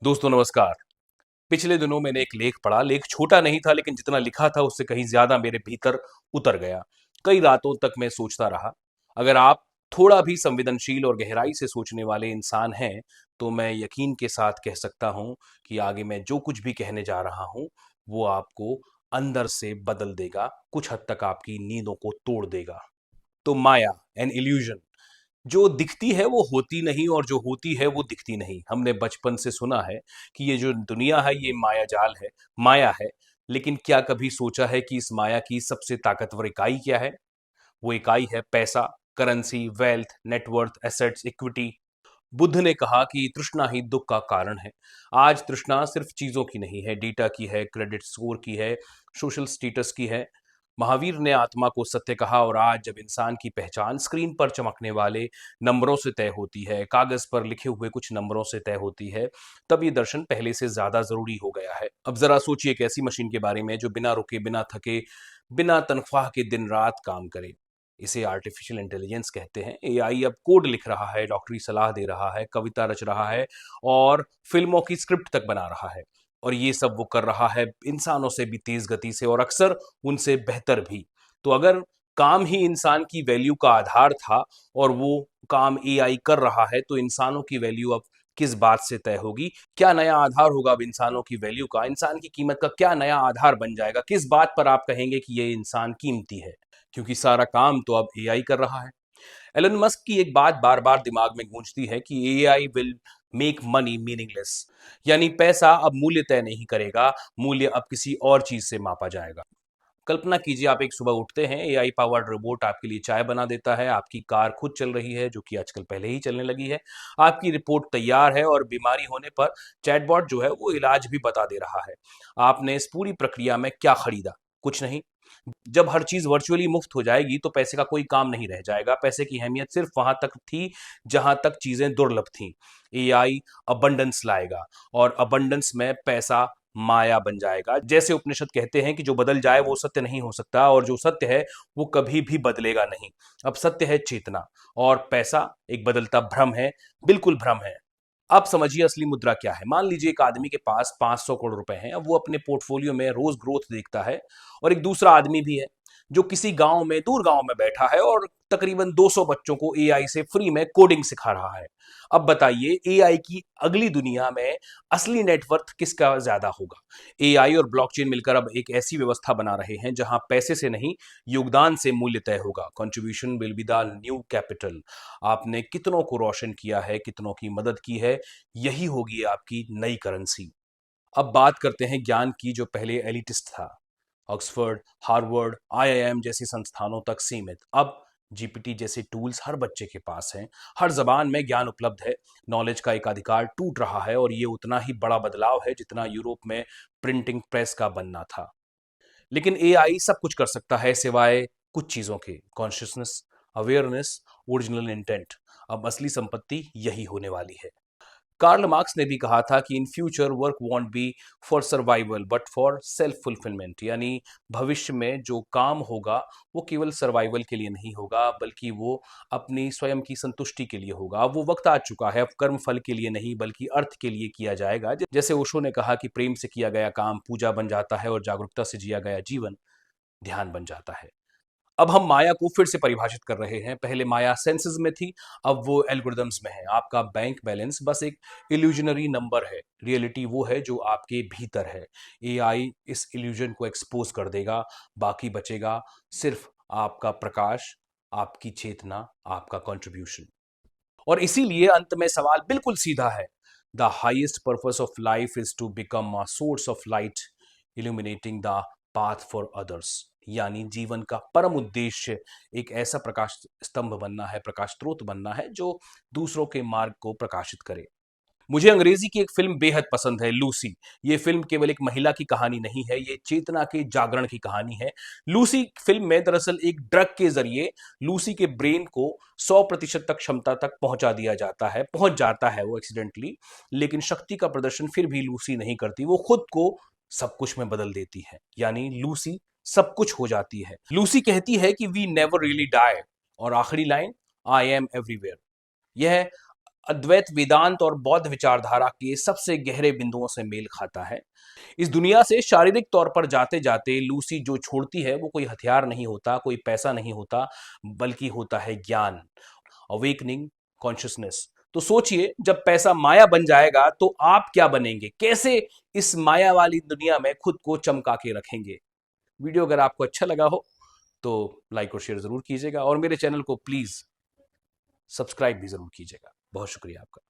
दोस्तों नमस्कार। पिछले दिनों मैंने एक लेख पढ़ा। लेख छोटा नहीं था लेकिन जितना लिखा था उससे कहीं ज्यादा मेरे भीतर उतर गया। कई रातों तक मैं सोचता रहा। अगर आप थोड़ा भी संवेदनशील और गहराई से सोचने वाले इंसान हैं तो मैं यकीन के साथ कह सकता हूं कि आगे मैं जो कुछ भी कहने जा रहा हूं वो आपको अंदर से बदल देगा, कुछ हद तक आपकी नींदों को तोड़ देगा। तो माया, एन इल्यूजन, जो दिखती है वो होती नहीं और जो होती है वो दिखती नहीं। हमने बचपन से सुना है कि ये जो दुनिया है ये माया जाल है, माया है। लेकिन क्या कभी सोचा है कि इस माया की सबसे ताकतवर इकाई क्या है? वो इकाई है पैसा, currency, wealth, net worth, assets, equity. Buddha ने कहा कि तृष्णा ही दुख का कारण है। आज तृष्णा सिर्फ चीजों की नहीं है, डेटा की है, क्रेडिट स्कोर की है, सोशल स्टेटस की है। महावीर ने आत्मा को सत्य कहा और आज जब इंसान की पहचान स्क्रीन पर चमकने वाले नंबरों से तय होती है, कागज पर लिखे हुए कुछ नंबरों से तय होती है, तब ये दर्शन पहले से ज्यादा जरूरी हो गया है। अब जरा सोचिए एक ऐसी मशीन के बारे में जो बिना रुके, बिना थके, बिना तनख्वाह के दिन रात काम करे। इसे आर्टिफिशियल इंटेलिजेंस कहते हैं। एआई अब कोड लिख रहा है, डॉक्टरी सलाह दे रहा है, कविता रच रहा है और फिल्मों की स्क्रिप्ट तक बना रहा है। और ये सब वो कर रहा है इंसानों से भी तेज गति से और अक्सर उनसे बेहतर भी। तो अगर काम ही इंसान की वैल्यू का आधार था और वो काम एआई कर रहा है तो इंसानों की वैल्यू अब किस बात से तय होगी? क्या नया आधार होगा अब इंसानों की वैल्यू का? इंसान की कीमत का क्या नया आधार बन जाएगा? किस बात पर आप कहेंगे कि ये इंसान कीमती है? क्योंकि सारा काम तो अब एआई कर रहा है। एलन मस्क की एक बात बार बार दिमाग में गूंजती है कि AI will make money meaningless, यानी पैसा अब मूल्य तय नहीं करेगा, मूल्य अब किसी और चीज से मापा जाएगा। कल्पना कीजिए आप एक सुबह उठते हैं, एआई पावर्ड रोबोट आपके लिए चाय बना देता है, आपकी कार खुद चल रही है जो कि आजकल पहले ही चलने लगी है, आपकी रिपोर्ट तैयार है और बीमारी होने पर चैटबॉट जो है वो इलाज भी बता दे रहा है। आपने इस पूरी प्रक्रिया में क्या खरीदा? कुछ नहीं। जब हर चीज वर्चुअली मुफ्त हो जाएगी तो पैसे का कोई काम नहीं रह जाएगा। पैसे की अहमियत सिर्फ वहां तक थी जहां तक चीजें दुर्लभ थीं। एआई अबंडेंस लाएगा और अबंडेंस में पैसा माया बन जाएगा। जैसे उपनिषद कहते हैं कि जो बदल जाए वो सत्य नहीं हो सकता और जो सत्य है वो कभी भी बदलेगा नहीं। अब सत्य है चेतना और पैसा एक बदलता भ्रम है, बिल्कुल भ्रम है। अब समझिए असली मुद्रा क्या है। मान लीजिए एक आदमी के पास 500 करोड़ रुपए हैं। अब वो अपने पोर्टफोलियो में रोज ग्रोथ देखता है और एक दूसरा आदमी भी है जो किसी गांव में, दूर गांव में बैठा है और तकरीबन 200 बच्चों को एआई से फ्री में कोडिंग सिखा रहा है। अब बताइए एआई की अगली दुनिया में असली नेटवर्थ किसका ज्यादा होगा? एआई और ब्लॉकचेन मिलकर अब एक ऐसी व्यवस्था बना रहे हैं जहां पैसे से नहीं, योगदान से मूल्य तय होगा। Contribution will be the new capital. आपने कितनों को रोशन किया है, कितनों की मदद की है, यही होगी आपकी नई करेंसी। अब बात करते हैं ज्ञान की जो पहले एलिटिस्ट था, ऑक्सफोर्ड, हार्वर्ड, आईआईएम जैसी संस्थानों तक सीमित। अब जीपीटी जैसे टूल्स हर बच्चे के पास हैं, हर जबान में ज्ञान उपलब्ध है। नॉलेज का एक अधिकार टूट रहा है और ये उतना ही बड़ा बदलाव है जितना यूरोप में प्रिंटिंग प्रेस का बनना था। लेकिन एआई सब कुछ कर सकता है सिवाय कुछ चीजों के, कॉन्शियसनेस, अवेयरनेस, ओरिजिनल इंटेंट। अब असली संपत्ति यही होने वाली है। कार्ल मार्क्स ने भी कहा था कि in future work won't be for survival but for self fulfilment, यानी भविष्य में जो काम होगा वो केवल सर्वाइवल के लिए नहीं होगा बल्कि वो अपनी स्वयं की संतुष्टि के लिए होगा। अब वो वक्त आ चुका है, अब कर्म फल के लिए नहीं बल्कि अर्थ के लिए किया जाएगा। जैसे ओशो ने कहा कि प्रेम से किया गया काम पूजा बन जाता है और जागरूकता से जिया गया जीवन ध्यान बन जाता है। अब हम माया को फिर से परिभाषित कर रहे हैं। पहले माया सेंसेस में थी, अब वो एल्गोरिदम्स में है। आपका बैंक बैलेंस बस एक इल्यूजनरी नंबर है, रियलिटी वो है जो आपके भीतर है। एआई इस इल्यूजन को एक्सपोज कर देगा, बाकी बचेगा सिर्फ आपका प्रकाश, आपकी चेतना, आपका कंट्रीब्यूशन। और इसीलिए अंत में सवाल बिल्कुल सीधा है। The highest purpose of life is to become a source of light illuminating the path for others, यानी जीवन का परम उद्देश्य एक ऐसा प्रकाश स्तंभ बनना है, प्रकाश स्रोत बनना है जो दूसरों के मार्ग को प्रकाशित करे। मुझे अंग्रेजी की एक फिल्म बेहद पसंद है, लूसी। ये फिल्म केवल एक महिला की कहानी नहीं है, ये चेतना के जागरण की कहानी है। लूसी फिल्म में दरअसल एक ड्रग के जरिए लूसी के ब्रेन को 100% तक क्षमता तक पहुंचा दिया जाता है, पहुंच जाता है वो एक्सीडेंटली। लेकिन शक्ति का प्रदर्शन फिर भी लूसी नहीं करती, वो खुद को सब कुछ में बदल देती है, यानी लूसी सब कुछ हो जाती है। लूसी कहती है कि वी नेवर रियली डाई, और आखिरी लाइन, आई एम एवरीवेयर। यह अद्वैत वेदांत और बौद्ध विचारधारा के सबसे गहरे बिंदुओं से मेल खाता है। इस दुनिया से शारीरिक तौर पर जाते जाते लूसी जो छोड़ती है वो कोई हथियार नहीं होता, कोई पैसा नहीं होता, बल्कि होता है ज्ञान, अवेकनिंग कॉन्शियसनेस। तो सोचिए, जब पैसा माया बन जाएगा तो आप क्या बनेंगे? कैसे इस माया वाली दुनिया में खुद को चमका के रखेंगे? वीडियो अगर आपको अच्छा लगा हो तो लाइक और शेयर जरूर कीजिएगा और मेरे चैनल को प्लीज सब्सक्राइब भी जरूर कीजिएगा। बहुत शुक्रिया आपका।